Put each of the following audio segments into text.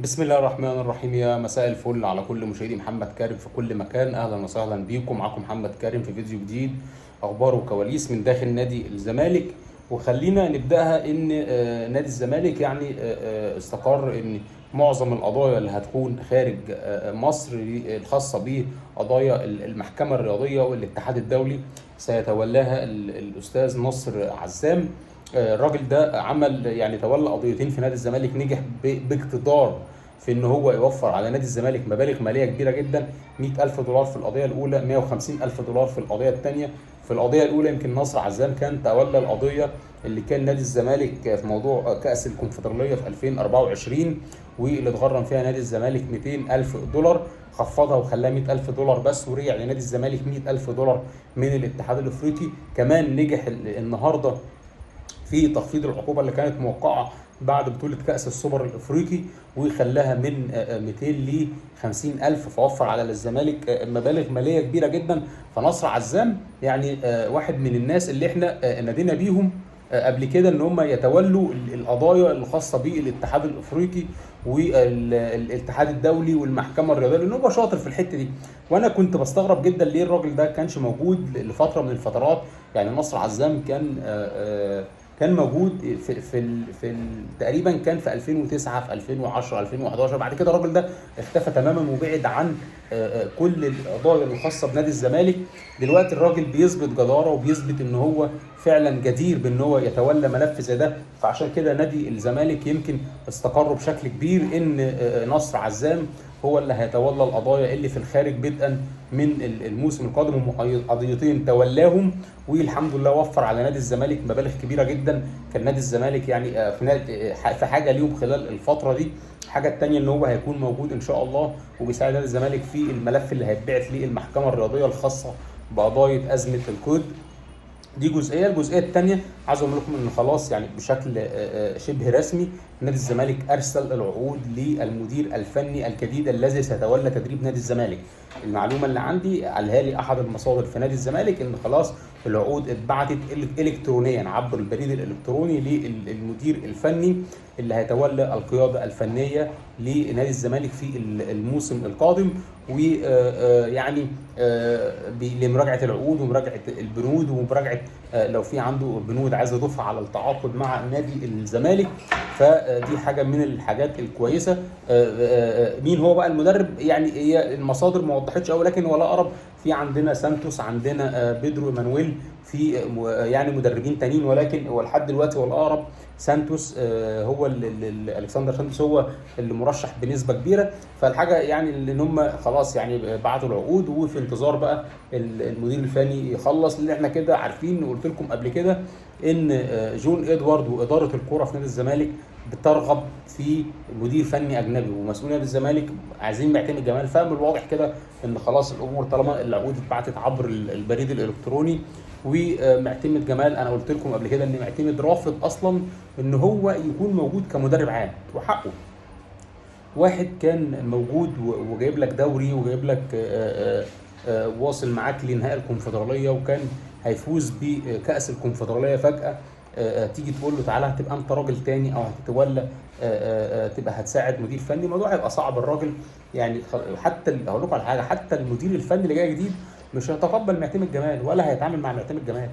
بسم الله الرحمن الرحيم. يا مساء الفل على كل مشاهدي محمد كارم في كل مكان. اهلا وسهلا بيكم. معاكم محمد كارم في فيديو جديد، اخبار وكواليس من داخل نادي الزمالك. وخلينا نبداها ان نادي الزمالك يعني استقر ان معظم القضايا اللي هتكون خارج مصر الخاصه بقضايا المحكمه الرياضيه والاتحاد الدولي سيتولاها الاستاذ نصر عزام. الراجل ده عمل يعني تولى قضيتين في نادي الزمالك، نجح باقتدار في ان هو يوفر على نادي الزمالك مبالغ ماليه كبيره جدا. 100,000 دولار في القضيه الاولى، 150,000 دولار في القضيه الثانيه. في القضيه الاولى يمكن نصر عزام كان تولى القضيه اللي كان نادي الزمالك في موضوع كاس الكونفدراليه في 2024، واللي اتغرم فيها نادي الزمالك 200,000 دولار. خفضها وخلاها 100,000 دولار بس، ورجع لنادي الزمالك 100,000 دولار من الاتحاد الافريقي. كمان نجح النهارده في تخفيض العقوبه اللي كانت موقعه بعد بطوله كاس السوبر الافريقي، وخلاها من 200 ل 50,000، فوفر على الزمالك مبالغ ماليه كبيره جدا. فنصر عزام يعني واحد من الناس اللي احنا نادينا بيهم قبل كده ان هم يتولوا القضايا الخاصه بالاتحاد الافريقي والاتحاد الدولي والمحكمه الرياضيه، لان هو شاطر في الحته دي. وانا كنت بستغرب جدا ليه الراجل ده كانش موجود لفتره من الفترات. يعني نصر عزام كان موجود تقريبا كان في 2009، في 2010، 2011. بعد كده الراجل ده اختفى تماما وبعد عن كل القضايا الخاصه بنادي الزمالك. دلوقتي الراجل بيثبت جداره وبيثبت ان هو فعلا جدير بان هو يتولى ملف زي ده. فعشان كده نادي الزمالك يمكن استقروا بشكل كبير ان نصر عزام هو اللي هيتولى القضايا اللي في الخارج بدءا من الموسم القادم. هم قضيتين تولاهم، والحمد لله وفر على نادي الزمالك مبالغ كبيره جدا. كان نادي الزمالك يعني في حاجه ليهم خلال الفتره دي. الحاجه الثانيه ان هو هيكون موجود ان شاء الله وبيساعد نادي الزمالك في الملف اللي هيتبعت للمحكمه الرياضيه الخاصه بقضايا ازمه الكود. دي الجزئيه الثانيه عايز اقول لكم ان خلاص يعني بشكل شبه رسمي نادي الزمالك ارسل العقود للمدير الفني الجديد الذي سيتولى تدريب نادي الزمالك. المعلومه اللي عندي قالها لي احد المصادر في نادي الزمالك ان خلاص العقود اتبعتت الكترونيا عبر البريد الالكتروني للمدير الفني اللي هيتولى القياده الفنيه لنادي الزمالك في الموسم القادم. ويعني لمراجعه العقود ومراجعه البنود ومراجعه لو في عنده بنود عايز يضيفها على التعاقد مع نادي الزمالك. فدي حاجه من الحاجات الكويسه. مين هو بقى المدرب؟ يعني هي المصادر ما وضحتش قوي، لكن ولا اقرب في عندنا سانتوس، عندنا بيدرو ايمانويل، في يعني مدربين تانيين، ولكن هو لحد دلوقتي ولا اقرب سانتوس هو الكسندر سانتوس هو اللي مرشح بنسبه كبيره. فالحاجه يعني ان هم خلاص يعني بعتوا العقود وفي انتظار بقى المدير الفني يخلص. اللي احنا كده عارفين وقلت لكم قبل كده ان جون ادوارد واداره الكوره في نادي الزمالك بترغب في مدير فني اجنبي، ومسؤول نادي الزمالك عايزين معتمد جمال. فمن الواضح كده ان خلاص الامور طالما العقود اتبعتت عبر البريد الالكتروني ومعتمد جمال، انا قلت لكم قبل كده ان معتمد رافض اصلا ان هو يكون موجود كمدرب عام، وحقه. واحد كان موجود وجايب لك دوري وجايب لك واصل معاك لنهائي الكونفدراليه وكان هيفوز بكاس الكونفدراليه، فجاه تيجي تقول له تعالى هتبقى انت راجل تاني او هتتولى تبقى هتساعد مدير فني. الموضوع هيبقى صعب. الراجل يعني حتى هقول لكم على حاجه، حتى المدير الفني اللي جاي جديد مش هيتقبل معتمد جمال ولا هيتعامل مع معتمد جمال،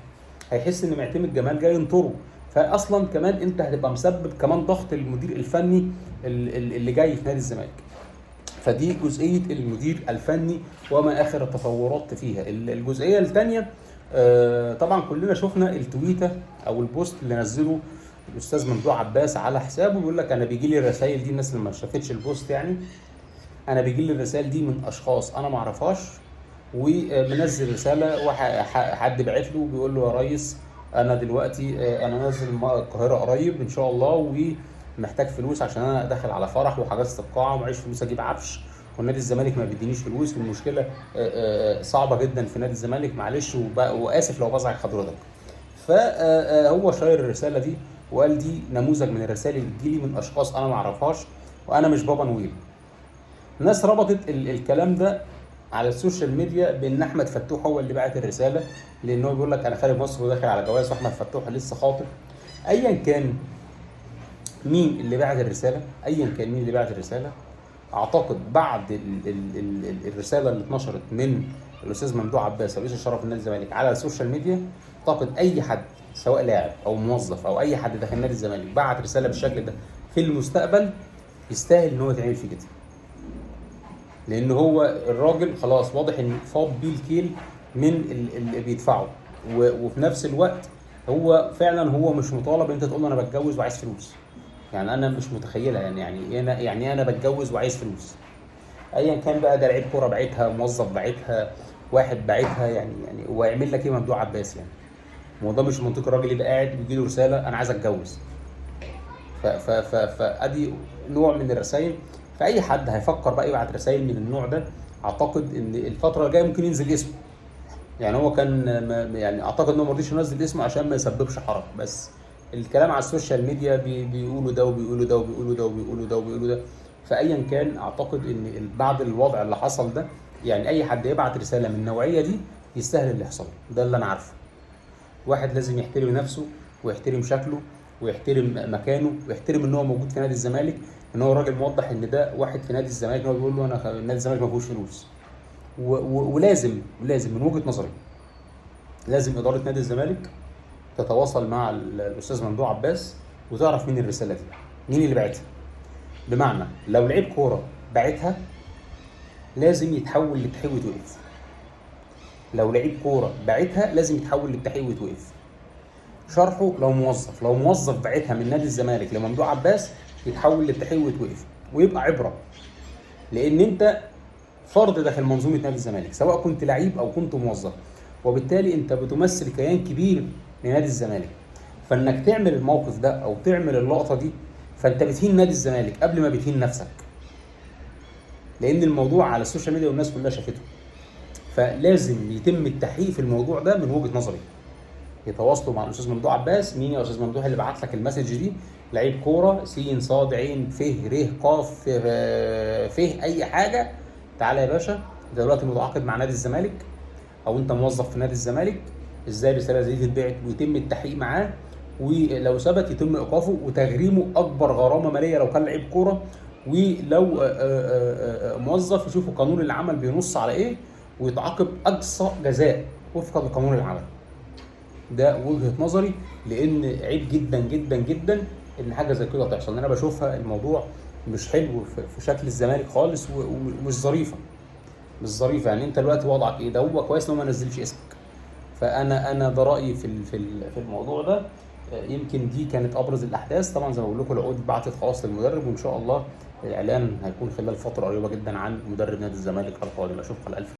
هيحس ان معتمد جمال جاي ينطره. فاصلا كمان انت هتبقى مسبب كمان ضغط المدير الفني اللي جاي في نادي الزمالك. فدي جزئيه المدير الفني وما اخر التطورات فيها. الجزئيه الثانيه طبعا كلنا شفنا التويته او البوست اللي نزله الاستاذ ممدوح عباس على حسابه، بيقول لك انا بيجي لي الرسائل دي. الناس اللي ما شافتش البوست يعني، انا بيجي لي الرسائل دي من اشخاص انا ما اعرفهاش، ومنزل رساله حد باعت له بيقول له يا ريس انا دلوقتي انا نازل القاهره قريب ان شاء الله ومحتاج فلوس عشان انا داخل على فرح وحجزت القاعه ومعيش فلوس اجيب عفش، ونادي الزمالك ما بيدينيش فلوس، والمشكله صعبه جدا في نادي الزمالك، معلش واسف لو بزعج حضرتك. فهو شاير الرساله دي وقال دي نموذج من الرسائل اللي بتجيلي من اشخاص انا ما اعرفهاش وانا مش بابا نويل. الناس ربطت الكلام ده على السوشيال ميديا بان احمد فتوح هو اللي بعت الرساله، لان هو بيقول لك انا خارج مصر وداخل على جواز واحمد فتوح لسه خاطب. ايا كان مين اللي بعت الرساله، ايا كان مين اللي بعت الرساله. اعتقد بعد الرساله اللي اتنشرت من الاستاذ ممدوح عباس رئيس الشرف نادي الزمالك على السوشيال ميديا، اعتقد اي حد سواء لاعب او موظف او اي حد داخل نادي الزمالك بعت رساله بالشكل ده في المستقبل يستاهل ان هو يتعمل فيه كده. لان هو الراجل خلاص واضح ان فاض بيه الكيل من اللي بيدفعه، وفي نفس الوقت هو فعلا هو مش مطالب انت تقول له انا بتجوز وعايز فلوس. يعني انا مش متخيلها، يعني انا بتجوز وعايز فلوس. ايا كان بقى، ده لعيب كوره بعتها، موظف بعتها، واحد بعتها، يعني هو يعمل لك ايه ممدوح عباس يعني؟ ما هو ده مش منطقي. الراجل يبقى قاعد بيجي له رساله انا عايز اتجوز. فادي نوع من الرسائل. فاي حد هيفكر بقى يبعت رسائل من النوع ده، اعتقد ان الفتره الجايه ممكن ينزل اسمه. يعني هو كان يعني اعتقد انه ما رضيش ينزل اسمه عشان ما يسببش حرج، بس الكلام على السوشيال ميديا بيقولوا ده وبيقولوا ده وبيقولوا ده وبيقولوا ده وبيقولوا ده. فايا كان اعتقد ان بعد الوضع اللي حصل ده، يعني اي حد يبعت رساله من النوعيه دي يستاهل اللي يحصل. ده اللي انا عارفه. واحد لازم يحترم نفسه ويحترم شكله ويحترم مكانه ويحترم ان هو موجود في نادي الزمالك، ان هو راجل موضح ان ده واحد في نادي الزمالك، ان هو بيقول له انا نادي الزمالك ما فيهوش فلوس. ولازم من وجهه نظري لازم اداره نادي الزمالك تتواصل مع الاستاذ ممدوح عباس وتعرف مين الرساله دي، مين اللي بعتها. بمعنى لو لعيب كوره بعتها لازم يتحول للتحقيق ويتوقف. لو لعيب كوره بعتها لازم يتحول للتحقيق ويتوقف. شرحه لو موظف بعتها من نادي الزمالك لممدوح عباس يتحول للتحقيق ويتوقف ويبقى عبره. لان انت فرد داخل منظومه نادي الزمالك سواء كنت لعيب او كنت موظف، وبالتالي انت بتمثل كيان كبير لنادي الزمالك. فانك تعمل الموقف ده او تعمل اللقطه دي فانت بتهين نادي الزمالك قبل ما بتهين نفسك. لان الموضوع على السوشيال ميديا والناس كلها شافته. فلازم يتم التحقيق في الموضوع ده من وجهه نظري. يتواصلوا مع الاستاذ ممدوح عباس. مين يا استاذ ممدوح اللي بعت لك المسج دي؟ لعيب كوره س ص ع ف ر ق ف اي حاجه. تعالى يا باشا، انت دلوقتي متعاقد مع نادي الزمالك او انت موظف في نادي الزمالك، ازاي رساله زي دي تتبعت ويتم التحقيق معاه، ولو ثبت يتم ايقافه وتغريمه اكبر غرامه ماليه لو كان لعيب كوره، ولو موظف يشوفوا قانون العمل بينص على ايه ويتعاقب اقصى جزاء وفقا لقانون العمل. ده وجهه نظري، لان عيب جدا جدا جدا ان حاجه زي كده تحصل. انا بشوفها الموضوع مش حلو في شكل الزمالك خالص ومش ظريفه. مش ظريفه. يعني انت دلوقتي وضعك ايه؟ ده هو كويس لو ما نزلش اسمك. فانا ده رايي في الموضوع ده. يمكن دي كانت ابرز الاحداث. طبعا زي ما بقول لكم العقود اتبعتت خلاص للمدرب، وان شاء الله الاعلان هيكون خلال فتره قريبه جدا عن مدرب نادي الزمالك القادم. اشوفكم على الف